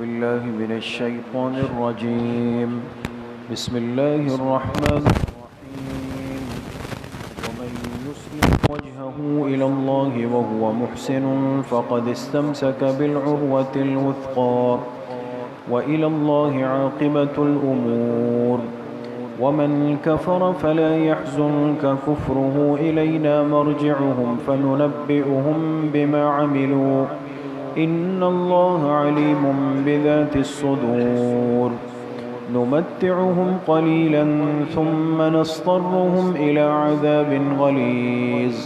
بالله من الشيطان الرجيم. بسم الله الرحمن الرحيم. ومن يسلم وجهه إلى الله وهو محسن فقد استمسك بالعروة الوثقى وإلى الله عاقبة الأمور. ومن كفر فلا يحزنك كفره إلينا مرجعهم فننبئهم بما عملوا إن الله عليم بذات الصدور. نمتعهم قليلا ثم نضطرهم إلى عذاب غليظ.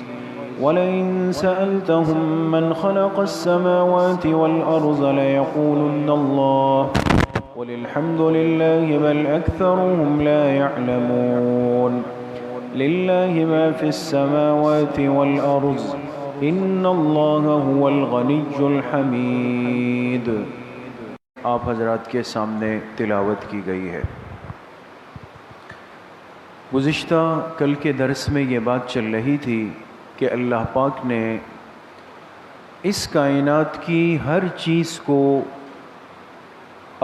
ولئن سألتهم من خلق السماوات والأرض ليقولن الله قل الحمد لله بل أكثرهم لا يعلمون. لله ما في السماوات والأرض ان اللہ هو الغنی الحمید. آپ حضرات کے سامنے تلاوت کی گئی ہے. گزشتہ کل کے درس میں یہ بات چل رہی تھی کہ اللہ پاک نے اس کائنات کی ہر چیز کو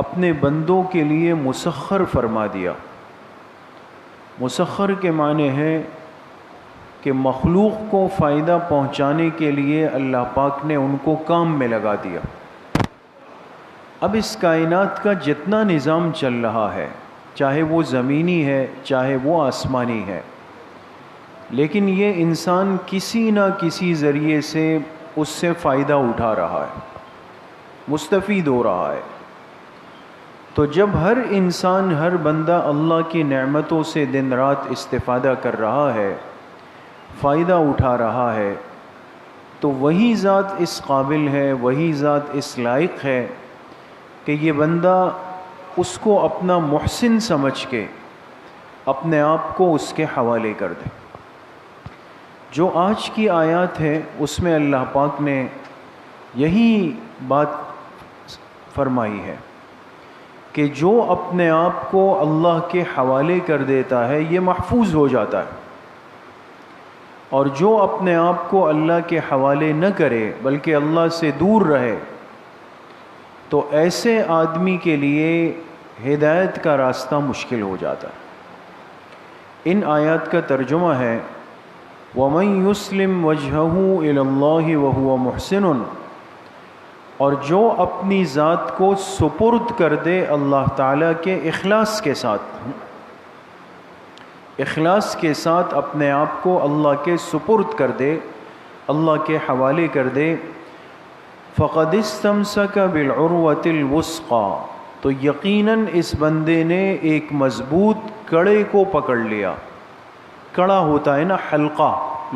اپنے بندوں کے لیے مسخر فرما دیا. مسخر کے معنی ہے کہ مخلوق کو فائدہ پہنچانے کے لیے اللہ پاک نے ان کو کام میں لگا دیا. اب اس کائنات کا جتنا نظام چل رہا ہے، چاہے وہ زمینی ہے چاہے وہ آسمانی ہے، لیکن یہ انسان کسی نہ کسی ذریعے سے اس سے فائدہ اٹھا رہا ہے، مستفید ہو رہا ہے. تو جب ہر انسان، ہر بندہ اللہ کی نعمتوں سے دن رات استفادہ کر رہا ہے، فائدہ اٹھا رہا ہے، تو وہی ذات اس قابل ہے، وہی ذات اس لائق ہے کہ یہ بندہ اس کو اپنا محسن سمجھ کے اپنے آپ کو اس کے حوالے کر دے. جو آج کی آیات ہے اس میں اللہ پاک نے یہی بات فرمائی ہے کہ جو اپنے آپ کو اللہ کے حوالے کر دیتا ہے یہ محفوظ ہو جاتا ہے، اور جو اپنے آپ کو اللہ کے حوالے نہ کرے بلکہ اللہ سے دور رہے تو ایسے آدمی کے لیے ہدایت کا راستہ مشکل ہو جاتا ہے. ان آیات کا ترجمہ ہے وَمَن يُسْلِمْ وَجْهَهُ إِلَى اللَّهِ وَهُوَ مُحْسِنٌ، اور جو اپنی ذات کو سپرد کر دے اللہ تعالیٰ کے اخلاص کے ساتھ، اخلاص کے ساتھ اپنے آپ کو اللہ کے سپرد کر دے، اللہ کے حوالے کر دے، فَقَدِ اسْتَمْسَكَ بِالْعُرْوَةِ الْوُثْقَى، تو یقیناً اس بندے نے ایک مضبوط کڑے کو پکڑ لیا. کڑا ہوتا ہے نا حلقہ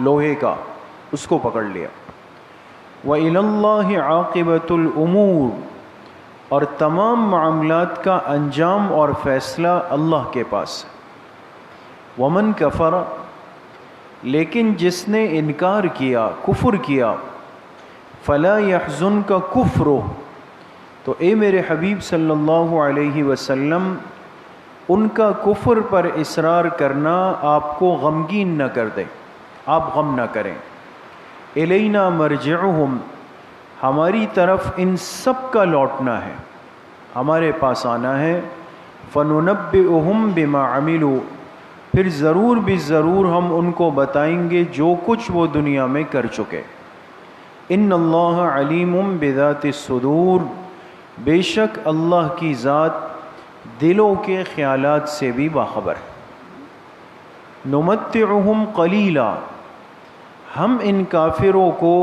لوہے کا، اس کو پکڑ لیا. وَإِلَى اللَّهِ عَاقِبَةُ الْأُمُورِ، اور تمام معاملات کا انجام اور فیصلہ اللہ کے پاس ہے. ومن کفر، لیکن جس نے انکار کیا، کفر کیا، فلا يحزنک کفرہ، تو اے میرے حبیب صلی اللہ علیہ وسلم ان کا کفر پر اصرار کرنا آپ کو غمگین نہ کر دے، آپ غم نہ کریں. الینا مرجعہم، ہماری طرف ان سب کا لوٹنا ہے، ہمارے پاس آنا ہے. فننبئہم بما عملوا، پھر ضرور بھی ضرور ہم ان کو بتائیں گے جو کچھ وہ دنیا میں کر چکے. ان اللہ علیم بذات الصدور، بے شک اللہ کی ذات دلوں کے خیالات سے بھی باخبر ہے. نمتعہم قلیلا، ہم ان کافروں کو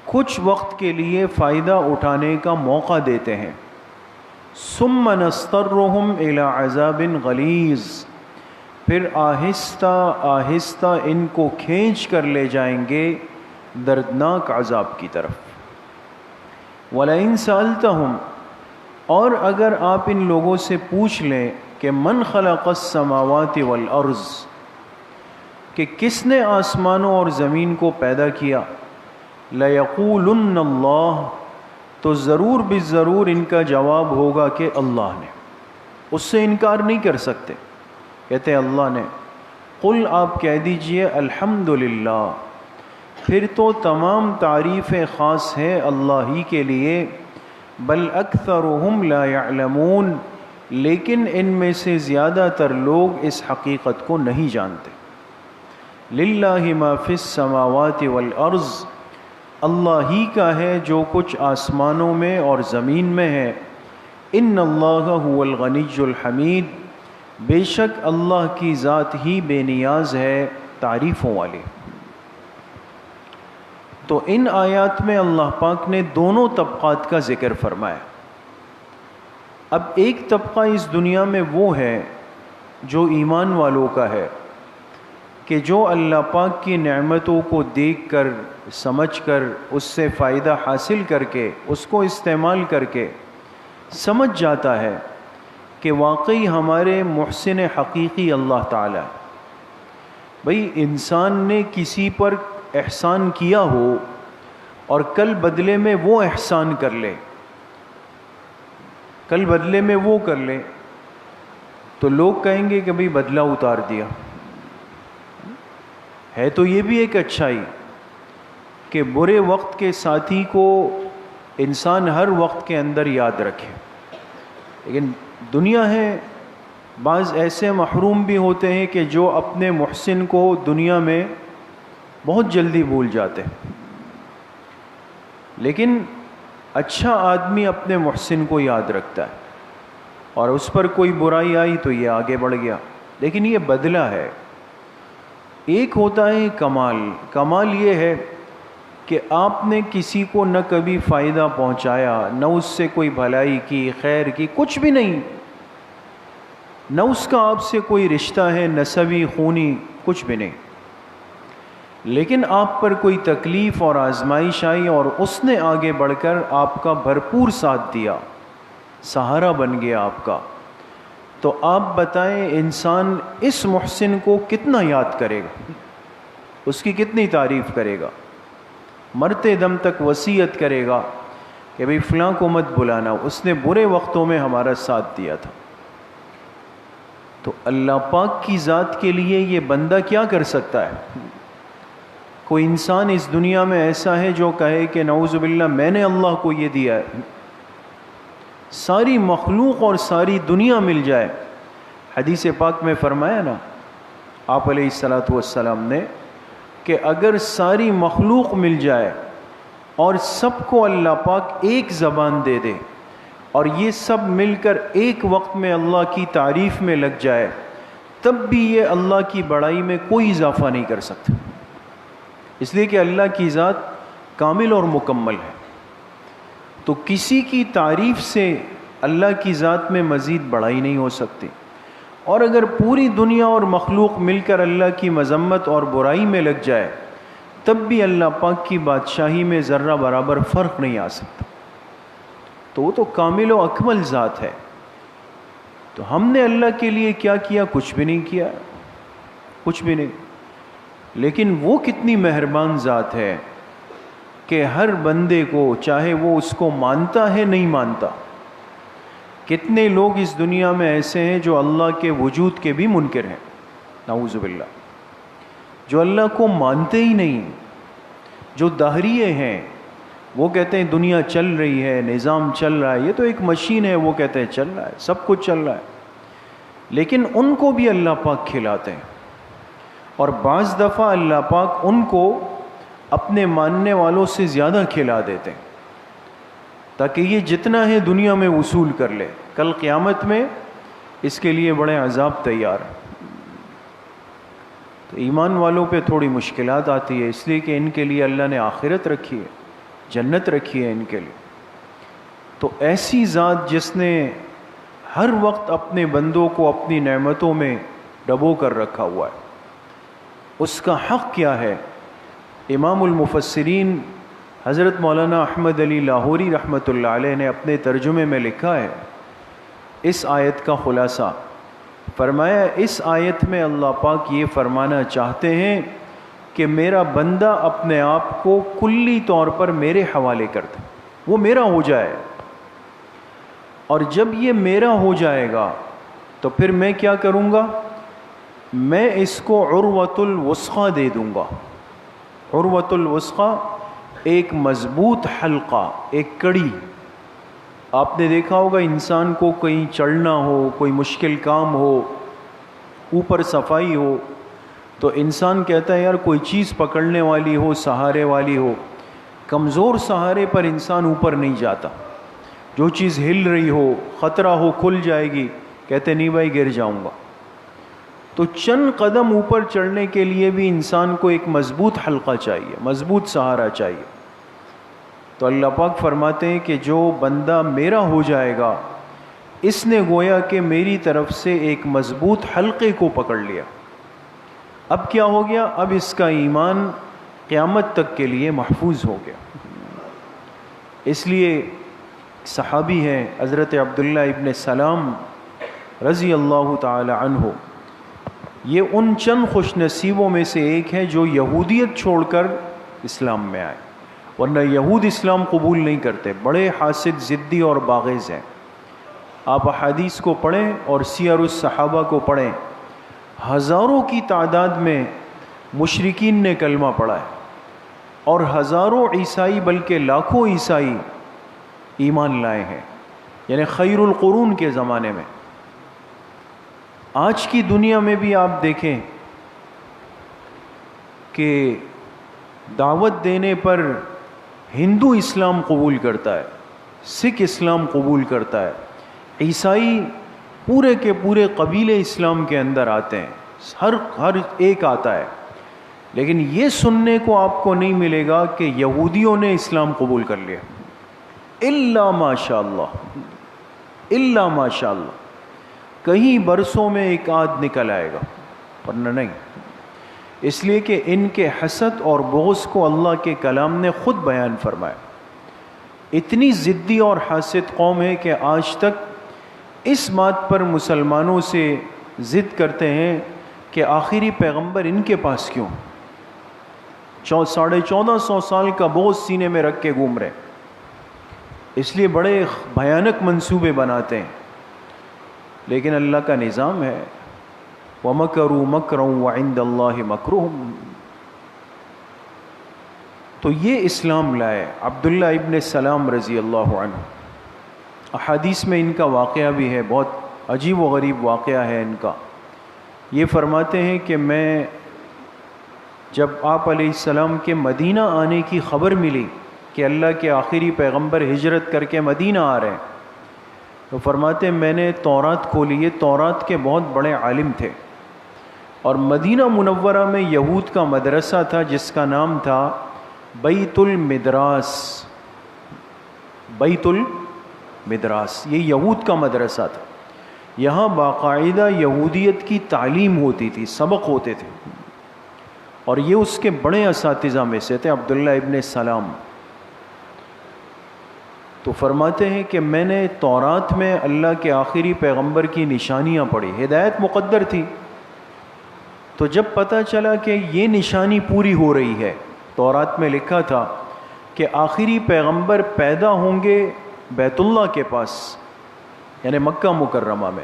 کچھ وقت کے لیے فائدہ اٹھانے کا موقع دیتے ہیں. ثم نضطرہم الی عذاب غلیظ، پھر آہستہ آہستہ ان کو کھینچ کر لے جائیں گے دردناک عذاب کی طرف. وَلَئِن سَأَلْتَهُمْ، اور اگر آپ ان لوگوں سے پوچھ لیں کہ من خلق السماوات والارض، کہ کس نے آسمانوں اور زمین کو پیدا کیا، لَيَقُولُنَّ اللَّهُ، تو ضرور بالضرور ان کا جواب ہوگا کہ اللہ نے. اس سے انکار نہیں کر سکتے، کہتے اللہ نے. قل، آپ کہہ دیجئے الحمدللہ، پھر تو تمام تعریفیں خاص ہیں اللہ ہی کے لیے. بل اکثرهم لا يعلمون، لیکن ان میں سے زیادہ تر لوگ اس حقیقت کو نہیں جانتے۔ للہ ما فی السماوات والارض، اللہ ہی کا ہے جو کچھ آسمانوں میں اور زمین میں ہے۔ ان اللہ هو الغنی الحمید، بے شک اللہ کی ذات ہی بے نیاز ہے، تعریفوں والی۔ تو ان آیات میں اللہ پاک نے دونوں طبقات کا ذکر فرمایا۔ اب ایک طبقہ اس دنیا میں وہ ہے جو ایمان والوں کا ہے، کہ جو اللہ پاک کی نعمتوں کو دیکھ کر، سمجھ کر، اس سے فائدہ حاصل کر کے، اس کو استعمال کر کے سمجھ جاتا ہے کہ واقعی ہمارے محسن حقیقی اللہ تعالی ہے۔ بھئی انسان نے کسی پر احسان کیا ہو اور کل بدلے میں وہ احسان کر لے، کل بدلے میں وہ کر لے، تو لوگ کہیں گے کہ بھئی بدلہ اتار دیا۔ ہے تو یہ بھی ایک اچھائی کہ برے وقت کے ساتھی کو انسان ہر وقت کے اندر یاد رکھے، لیکن دنیا ہے، بعض ایسے محروم بھی ہوتے ہیں کہ جو اپنے محسن کو دنیا میں بہت جلدی بھول جاتے ہیں، لیکن اچھا آدمی اپنے محسن کو یاد رکھتا ہے، اور اس پر کوئی برائی آئی تو یہ آگے بڑھ گیا، لیکن یہ بدلہ ہے۔ ایک ہوتا ہے کمال، کمال یہ ہے کہ آپ نے کسی کو نہ کبھی فائدہ پہنچایا، نہ اس سے کوئی بھلائی کی، خیر کی، کچھ بھی نہیں، نہ اس کا آپ سے کوئی رشتہ ہے نسبی خونی، کچھ بھی نہیں، لیکن آپ پر کوئی تکلیف اور آزمائش آئی اور اس نے آگے بڑھ کر آپ کا بھرپور ساتھ دیا، سہارا بن گیا آپ کا، تو آپ بتائیں انسان اس محسن کو کتنا یاد کرے گا، اس کی کتنی تعریف کرے گا، مرتے دم تک وصیت کرے گا کہ بھئی فلاں کو مت بلانا، اس نے برے وقتوں میں ہمارا ساتھ دیا تھا۔ تو اللہ پاک کی ذات کے لیے یہ بندہ کیا کر سکتا ہے؟ کوئی انسان اس دنیا میں ایسا ہے جو کہے کہ نعوذ باللہ میں نے اللہ کو یہ دیا ہے؟ ساری مخلوق اور ساری دنیا مل جائے، حدیث پاک میں فرمایا نا آپ علیہ الصلاۃ والسلام نے کہ اگر ساری مخلوق مل جائے اور سب کو اللہ پاک ایک زبان دے دے اور یہ سب مل کر ایک وقت میں اللہ کی تعریف میں لگ جائے، تب بھی یہ اللہ کی بڑائی میں کوئی اضافہ نہیں کر سکتا، اس لیے کہ اللہ کی ذات کامل اور مکمل ہے۔ تو کسی کی تعریف سے اللہ کی ذات میں مزید بڑائی نہیں ہو سکتی، اور اگر پوری دنیا اور مخلوق مل کر اللہ کی مذمت اور برائی میں لگ جائے، تب بھی اللہ پاک کی بادشاہی میں ذرہ برابر فرق نہیں آ سکتا۔ تو وہ تو کامل و اکمل ذات ہے۔ تو ہم نے اللہ کے لیے کیا کیا؟ کچھ بھی نہیں کیا، کچھ بھی نہیں، لیکن وہ کتنی مہربان ذات ہے کہ ہر بندے کو، چاہے وہ اس کو مانتا ہے نہیں مانتا، کتنے لوگ اس دنیا میں ایسے ہیں جو اللہ کے وجود کے بھی منکر ہیں، نعوذ باللہ، جو اللہ کو مانتے ہی نہیں، جو دہریے ہیں، وہ کہتے ہیں دنیا چل رہی ہے، نظام چل رہا ہے، یہ تو ایک مشین ہے، وہ کہتے ہیں چل رہا ہے، سب کچھ چل رہا ہے، لیکن ان کو بھی اللہ پاک کھلاتے ہیں، اور بعض دفعہ اللہ پاک ان کو اپنے ماننے والوں سے زیادہ کھلا دیتے ہیں تاکہ یہ جتنا ہے دنیا میں وصول کر لے، کل قیامت میں اس کے لیے بڑے عذاب تیار ہیں۔ تو ایمان والوں پہ تھوڑی مشکلات آتی ہے، اس لیے کہ ان کے لیے اللہ نے آخرت رکھی ہے، جنت رکھی ہے ان کے لیے۔ تو ایسی ذات جس نے ہر وقت اپنے بندوں کو اپنی نعمتوں میں ڈبو کر رکھا ہوا ہے، اس کا حق کیا ہے؟ امام المفسرین حضرت مولانا احمد علی لاہوری رحمۃ اللہ علیہ نے اپنے ترجمے میں لکھا ہے، اس آیت کا خلاصہ فرمایا، اس آیت میں اللہ پاک یہ فرمانا چاہتے ہیں کہ میرا بندہ اپنے آپ کو کلی طور پر میرے حوالے کر دے، وہ میرا ہو جائے، اور جب یہ میرا ہو جائے گا تو پھر میں کیا کروں گا؟ میں اس کو عروۃ الوثقی دے دوں گا۔ عروۃ الوثقی ایک مضبوط حلقہ، ایک کڑی، آپ نے دیکھا ہوگا انسان کو کہیں چڑھنا ہو، کوئی مشکل کام ہو، اوپر صفائی ہو، تو انسان کہتا ہے یار کوئی چیز پکڑنے والی ہو، سہارے والی ہو۔ کمزور سہارے پر انسان اوپر نہیں جاتا، جو چیز ہل رہی ہو، خطرہ ہو کھل جائے گی، کہتے نہیں بھائی گر جاؤں گا۔ تو چند قدم اوپر چڑھنے کے لیے بھی انسان کو ایک مضبوط حلقہ چاہیے، مضبوط سہارا چاہیے۔ تو اللہ پاک فرماتے ہیں کہ جو بندہ میرا ہو جائے گا، اس نے گویا کہ میری طرف سے ایک مضبوط حلقے کو پکڑ لیا۔ اب کیا ہو گیا؟ اب اس کا ایمان قیامت تک کے لیے محفوظ ہو گیا۔ اس لیے صحابی ہیں حضرت عبداللہ ابن سلام رضی اللہ تعالی عنہ، یہ ان چند خوش نصیبوں میں سے ایک ہے جو یہودیت چھوڑ کر اسلام میں آئے، ورنہ یہود اسلام قبول نہیں کرتے، بڑے حاسد، ضدی اور باغز ہیں۔ آپ احادیث کو پڑھیں اور سیر الصحابہ کو پڑھیں، ہزاروں کی تعداد میں مشرکین نے کلمہ پڑھا ہے، اور ہزاروں عیسائی بلکہ لاکھوں عیسائی ایمان لائے ہیں، یعنی خیر القرون کے زمانے میں۔ آج کی دنیا میں بھی آپ دیکھیں کہ دعوت دینے پر ہندو اسلام قبول کرتا ہے، سکھ اسلام قبول کرتا ہے، عیسائی پورے کے پورے قبیلے اسلام کے اندر آتے ہیں، ہر ایک آتا ہے، لیکن یہ سننے کو آپ کو نہیں ملے گا کہ یہودیوں نے اسلام قبول کر لیا، الا ماشاء اللہ، الا ماشاء اللہ، کہیں برسوں میں ایک آدھ نکل آئے گا، ورنہ نہیں۔ اس لیے کہ ان کے حسد اور بغض کو اللہ کے کلام نے خود بیان فرمایا۔ اتنی ضدی اور حاسد قوم ہے کہ آج تک اس بات پر مسلمانوں سے ضد کرتے ہیں کہ آخری پیغمبر ان کے پاس کیوں؟ 1450 سال کا بغض سینے میں رکھ کے گھوم رہے، اس لیے بڑے بھیانک منصوبے بناتے ہیں، لیکن اللہ کا نظام ہے، وَمَكَرُوا مَكْرًا وَعِندَ اللَّهِ مَكْرُهُمْ۔ تو یہ اسلام لائے عبداللہ ابن سلام رضی اللہ عنہ۔ احادیث میں ان کا واقعہ بھی ہے، بہت عجیب و غریب واقعہ ہے ان کا۔ یہ فرماتے ہیں کہ میں جب آپ علیہ السلام کے مدینہ آنے کی خبر ملی کہ اللہ کے آخری پیغمبر ہجرت کر کے مدینہ آ رہے ہیں، تو فرماتے ہیں میں نے تورات کھولی، یہ تورات کے بہت بڑے عالم تھے، اور مدینہ منورہ میں یہود کا مدرسہ تھا جس کا نام تھا بیت المدراس۔ بیت المدراس یہ یہود کا مدرسہ تھا، یہاں باقاعدہ یہودیت کی تعلیم ہوتی تھی، سبق ہوتے تھے، اور یہ اس کے بڑے اساتذہ میں سے تھے عبداللہ ابن سلام۔ تو فرماتے ہیں کہ میں نے تورات میں اللہ کے آخری پیغمبر کی نشانیاں پڑھی، ہدایت مقدر تھی، تو جب پتہ چلا کہ یہ نشانی پوری ہو رہی ہے، تورات میں لکھا تھا کہ آخری پیغمبر پیدا ہوں گے بیت اللہ کے پاس، یعنی مکہ مکرمہ میں،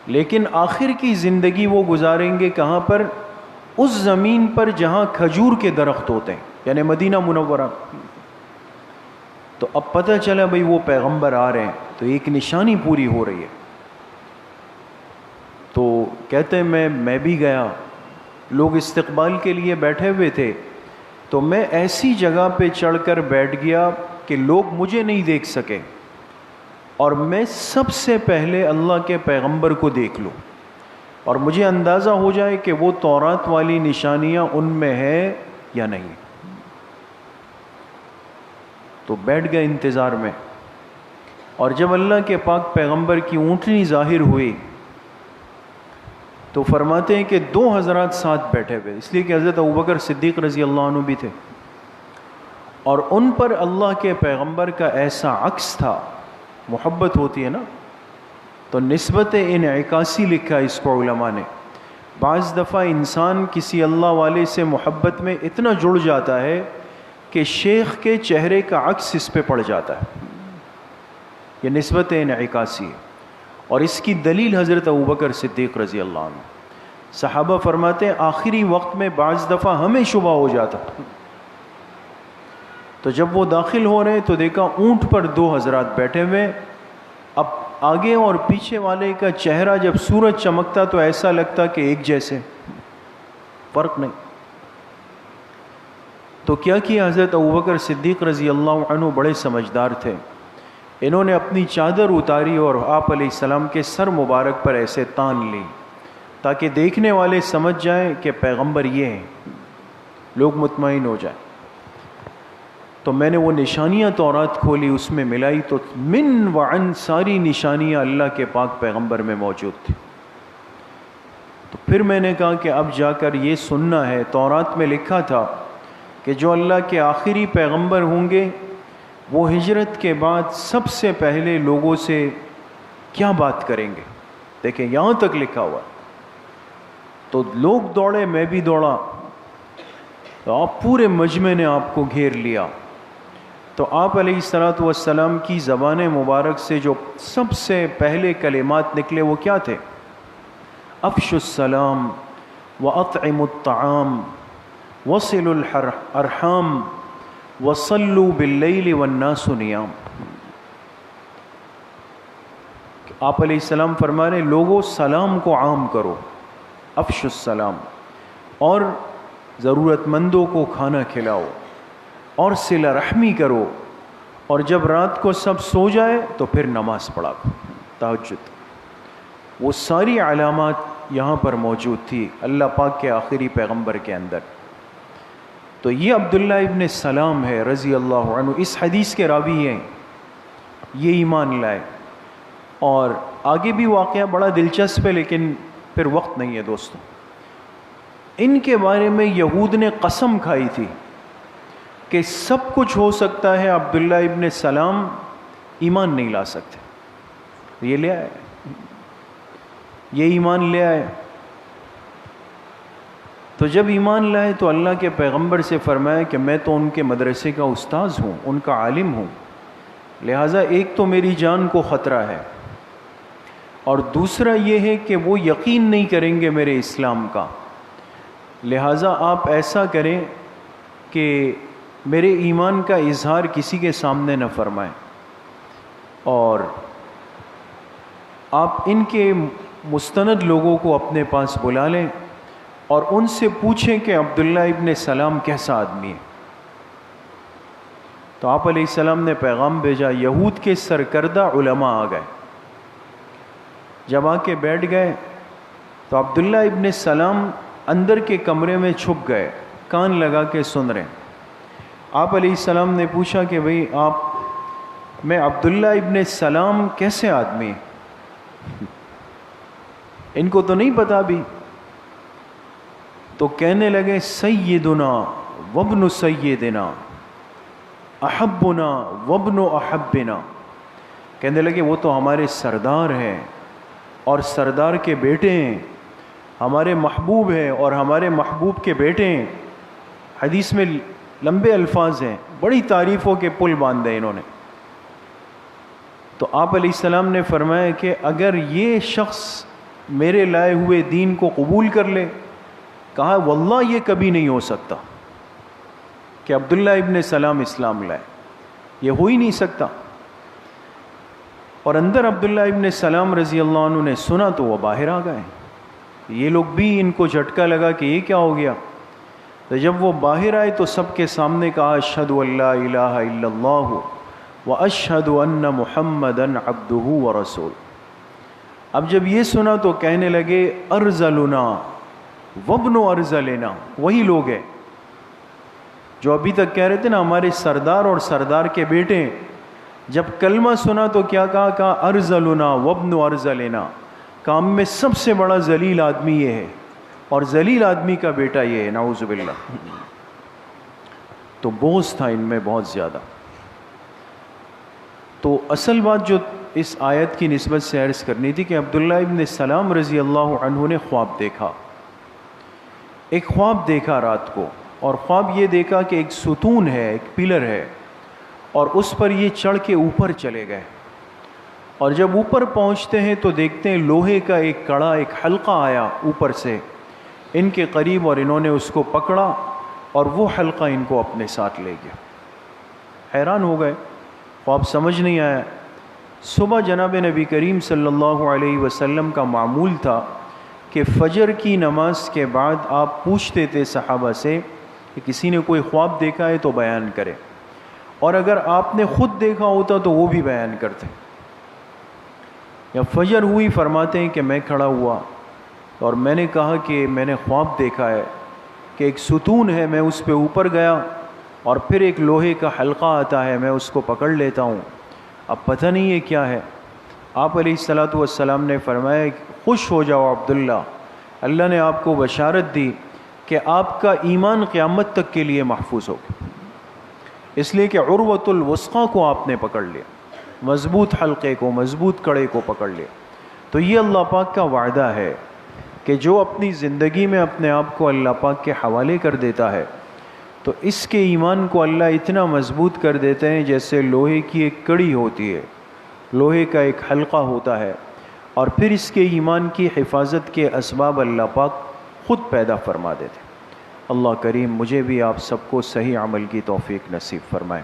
لیکن آخر کی زندگی وہ گزاریں گے کہاں پر؟ اس زمین پر جہاں کھجور کے درخت ہوتے ہیں، یعنی مدینہ منورہ۔ تو اب پتہ چلا بھئی وہ پیغمبر آ رہے ہیں، تو ایک نشانی پوری ہو رہی ہے۔ تو کہتے ہیں میں بھی گیا، لوگ استقبال کے لیے بیٹھے ہوئے تھے، تو میں ایسی جگہ پہ چڑھ کر بیٹھ گیا کہ لوگ مجھے نہیں دیکھ سکے، اور میں سب سے پہلے اللہ کے پیغمبر کو دیکھ لوں، اور مجھے اندازہ ہو جائے کہ وہ تورات والی نشانیاں ان میں ہے یا نہیں۔ تو بیٹھ گئے انتظار میں، اور جب اللہ کے پاک پیغمبر کی اونٹنی ظاہر ہوئی تو فرماتے ہیں کہ 2 حضرات ساتھ بیٹھے ہوئے، اس لیے کہ حضرت ابوبکر صدیق رضی اللہ عنہ بھی تھے، اور ان پر اللہ کے پیغمبر کا ایسا عکس تھا، محبت ہوتی ہے نا، تو نسبت انعکاسی لکھا اس کو علماء نے۔ بعض دفعہ انسان کسی اللہ والے سے محبت میں اتنا جڑ جاتا ہے کہ شیخ کے چہرے کا عکس اس پہ پڑ جاتا ہے، یہ نسبت انعکاسی ہے، اور اس کی دلیل حضرت ابوبکر صدیق رضی اللہ عنہ۔ صحابہ فرماتے ہیں آخری وقت میں بعض دفعہ ہمیں شبہ ہو جاتا تو جب وہ داخل ہو رہے تو دیکھا اونٹ پر 2 حضرات بیٹھے ہوئے. اب آگے اور پیچھے والے کا چہرہ جب سورج چمکتا تو ایسا لگتا کہ ایک جیسے، فرق نہیں. تو کیا کیا حضرت ابوبکر صدیق رضی اللہ عنہ بڑے سمجھدار تھے. انہوں نے اپنی چادر اتاری اور آپ علیہ السلام کے سر مبارک پر ایسے تان لی تاکہ دیکھنے والے سمجھ جائیں کہ پیغمبر یہ ہیں، لوگ مطمئن ہو جائیں. تو میں نے وہ نشانیاں تورات کھولی، اس میں ملائی تو من وعن ساری نشانیاں اللہ کے پاک پیغمبر میں موجود تھی. تو پھر میں نے کہا کہ اب جا کر یہ سننا ہے. تورات میں لکھا تھا کہ جو اللہ کے آخری پیغمبر ہوں گے وہ ہجرت کے بعد سب سے پہلے لوگوں سے کیا بات کریں گے. دیکھیں یہاں تک لکھا ہوا. تو لوگ دوڑے، میں بھی دوڑا، تو آپ پورے مجمع نے آپ کو گھیر لیا. تو آپ علیہ الصلوۃ والسلام کی زبان مبارک سے جو سب سے پہلے کلمات نکلے وہ کیا تھے؟ افشوا السلام واطعموا الطعام وصلوا الارحام وصلوا باللیل والناس نیام. آپ علیہ السلام فرما رہے لوگوں سلام کو عام کرو، افشوا السلام، اور ضرورت مندوں کو کھانا کھلاؤ اور صلہ رحمی کرو، اور جب رات کو سب سو جائے تو پھر نماز پڑھا کرو، تہجد. وہ ساری علامات یہاں پر موجود تھی اللہ پاک کے آخری پیغمبر کے اندر. تو یہ عبداللہ ابن سلام ہے رضی اللہ عنہ، اس حدیث کے راوی ہیں، یہ ایمان لائے. اور آگے بھی واقعہ بڑا دلچسپ ہے لیکن پھر وقت نہیں ہے دوستوں. ان کے بارے میں یہود نے قسم کھائی تھی کہ سب کچھ ہو سکتا ہے، عبداللہ ابن سلام ایمان نہیں لا سکتے. یہ لے آئے، یہ ایمان لے آئے. تو جب ایمان لائے تو اللہ کے پیغمبر سے فرمایا کہ میں تو ان کے مدرسے کا استاذ ہوں، ان کا عالم ہوں، لہٰذا ایک تو میری جان کو خطرہ ہے، اور دوسرا یہ ہے کہ وہ یقین نہیں کریں گے میرے اسلام کا. لہٰذا آپ ایسا کریں کہ میرے ایمان کا اظہار کسی کے سامنے نہ فرمائیں، اور آپ ان کے مستند لوگوں کو اپنے پاس بلا لیں اور ان سے پوچھیں کہ عبداللہ ابن سلام کیسا آدمی ہے. تو آپ علیہ السلام نے پیغام بھیجا. یہود کے سرکردہ علماء آ گئے. جب آ کے بیٹھ گئے تو عبداللہ ابن سلام اندر کے کمرے میں چھپ گئے، کان لگا کے سن رہے. آپ علیہ السلام نے پوچھا کہ بھئی میں عبداللہ ابن سلام کیسے آدمی ہے؟ ان کو تو نہیں پتا بھی. تو کہنے لگے سیدنا وابن سیدنا احبنا وابن احبنا. کہنے لگے وہ تو ہمارے سردار ہیں اور سردار کے بیٹے ہیں، ہمارے محبوب ہیں اور ہمارے محبوب کے بیٹے ہیں. حدیث میں لمبے الفاظ ہیں، بڑی تعریفوں کے پل باندھے انہوں نے. تو آپ علیہ السلام نے فرمایا کہ اگر یہ شخص میرے لائے ہوئے دین کو قبول کر لے، کہا واللہ یہ کبھی نہیں ہو سکتا کہ عبداللہ ابن سلام اسلام لائے، یہ ہو ہی نہیں سکتا. اور اندر عبداللہ ابن سلام رضی اللہ عنہ نے سنا تو وہ باہر آ گئے. یہ لوگ بھی ان کو جھٹکا لگا کہ یہ کیا ہو گیا. تو جب وہ باہر آئے تو سب کے سامنے کہا اشہد ان لا الہ الا اللہ واشہد ان محمدا عبدہ ورسول. اب جب یہ سنا تو کہنے لگے ارذلنا وابن ارذلنا. وہی لوگ ہیں جو ابھی تک کہہ رہے تھے نا ہمارے سردار اور سردار کے بیٹے. جب کلمہ سنا تو کیا کہا ارذلنا وابن ارذلنا. کام میں سب سے بڑا ذلیل آدمی یہ ہے اور ذلیل آدمی کا بیٹا یہ ہے، نعوذ باللہ. تو بغض تھا ان میں بہت زیادہ. تو اصل بات جو اس آیت کی نسبت سے عرض کرنی تھی کہ عبداللہ ابن سلام رضی اللہ عنہ نے خواب دیکھا. ایک خواب دیکھا رات کو، اور خواب یہ دیکھا کہ ایک ستون ہے، ایک پلر ہے، اور اس پر یہ چڑھ کے اوپر چلے گئے. اور جب اوپر پہنچتے ہیں تو دیکھتے ہیں لوہے کا ایک کڑا، ایک حلقہ آیا اوپر سے ان کے قریب، اور انہوں نے اس کو پکڑا اور وہ حلقہ ان کو اپنے ساتھ لے گیا. حیران ہو گئے، خواب سمجھ نہیں آیا۔ صبح جناب نبی کریم صلی اللہ علیہ وسلم کا معمول تھا کہ فجر کی نماز کے بعد آپ پوچھتے تھے صحابہ سے کہ کسی نے کوئی خواب دیکھا ہے تو بیان کرے، اور اگر آپ نے خود دیکھا ہوتا تو وہ بھی بیان کرتے۔ یا فجر ہوئی، فرماتے ہیں کہ میں کھڑا ہوا اور میں نے کہا کہ میں نے خواب دیکھا ہے کہ ایک ستون ہے، میں اس پہ اوپر گیا اور پھر ایک لوہے کا حلقہ آتا ہے، میں اس کو پکڑ لیتا ہوں، اب پتہ نہیں یہ کیا ہے۔ آپ علیہ الصلاۃ والسلام نے فرمایا خوش ہو جاؤ عبداللہ، اللہ نے آپ کو بشارت دی کہ آپ کا ایمان قیامت تک کے لیے محفوظ ہوگا، اس لیے کہ عروۃ الوثقی کو آپ نے پکڑ لیا، مضبوط حلقے کو، مضبوط کڑے کو پکڑ لیا۔ تو یہ اللہ پاک کا وعدہ ہے کہ جو اپنی زندگی میں اپنے آپ کو اللہ پاک کے حوالے کر دیتا ہے تو اس کے ایمان کو اللہ اتنا مضبوط کر دیتے ہیں جیسے لوہے کی ایک کڑی ہوتی ہے، لوہے کا ایک حلقہ ہوتا ہے، اور پھر اس کے ایمان کی حفاظت کے اسباب اللہ پاک خود پیدا فرما دیتے۔ اللہ کریم مجھے بھی آپ سب کو صحیح عمل کی توفیق نصیب فرمائے۔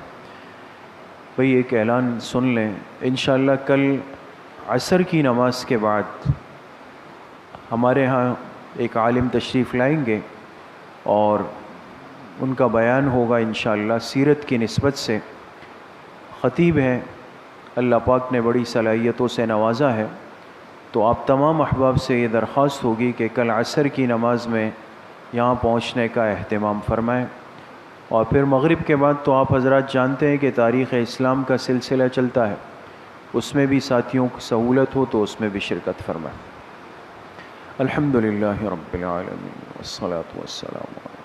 بھئی ایک اعلان سن لیں، انشاءاللہ کل عصر کی نماز کے بعد ہمارے ہاں ایک عالم تشریف لائیں گے اور ان کا بیان ہوگا انشاءاللہ سیرت کی نسبت سے۔ خطیب ہیں، اللہ پاک نے بڑی صلاحیتوں سے نوازا ہے، تو آپ تمام احباب سے یہ درخواست ہوگی کہ کل عصر کی نماز میں یہاں پہنچنے کا اہتمام فرمائیں۔ اور پھر مغرب کے بعد تو آپ حضرات جانتے ہیں کہ تاریخ اسلام کا سلسلہ چلتا ہے، اس میں بھی ساتھیوں کو سہولت ہو تو اس میں بھی شرکت فرمائیں۔ الحمدللہ رب العالمین والصلاة والسلام علیہ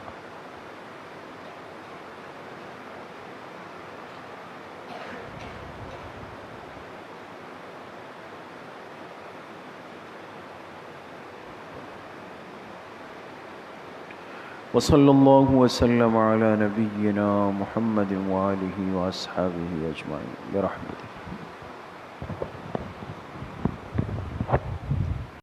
وصلی اللہ وسلم علی نبینا محمد وآلہ واصحابہ اجمعین برحمتہ۔